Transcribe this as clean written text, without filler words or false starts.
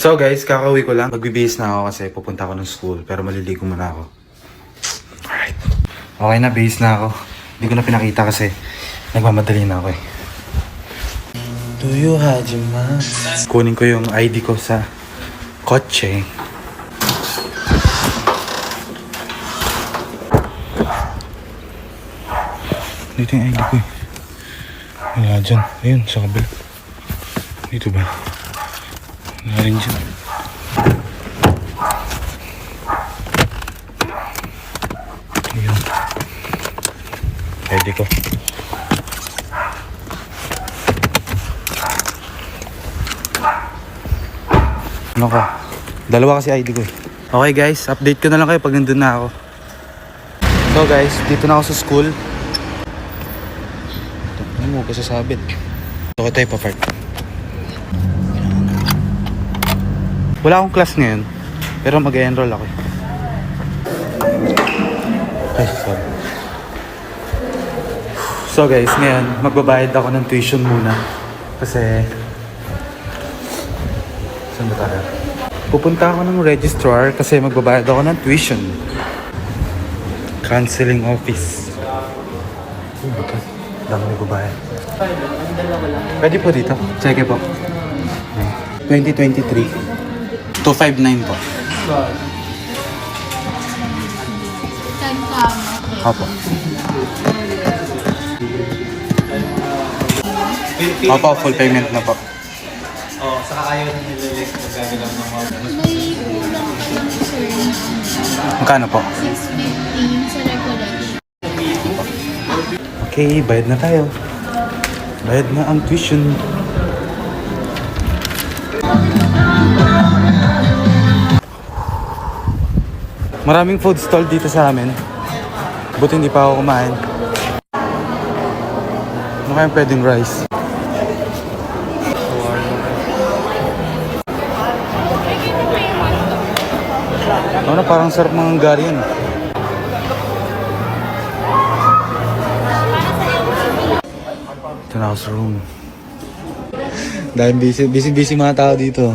So guys, kakauwi ko lang. Magbibihis na ako kasi pupunta ako ng school. Pero maliligo muna ako. Alright. Okay na, bihis na ako. Hindi ko na pinakita kasi nagmamadali na ako eh. Tuyo Hajima. Kunin ko yung ID ko sa kotse. Dito yung ID ko eh. Wala dyan. Ayun, sa kabila. Dito ba? Wala rin dyan. Ayun. ID ko. Ano ka? Dalawa kasi ID ko eh. Okay guys, update ko na lang kayo pag nandun na ako. So guys, dito na ako sa school. Ano mo, kasasabit. So tayo pa-park. Wala akong class ngayon, pero mag-enroll ako. Ay, sorry. So guys, ngayon magbabayad ako ng tuition muna. Kasi saan ba tayo? Pupunta ako ng registrar kasi magbabayad ako ng tuition. Counseling office. Oh, bakit? Dami nagbabayad. Pwede po dito? Check po. 2023. 259 po. Opo. Opo, full payment na po. Oh, saka ayaw na nililink magagalang ng mga May kulang ka lang sir na Magkano po? 615 sa recollection. Okay, bayad na tayo. Bayad na ang tuition. Maraming food stall dito sa amin. Buti hindi pa ako kumain. Ano kayang pwedeng rice? Ano, parang sarap mga gari yan. Ito na ako sa room. Dahil busy mga tao dito.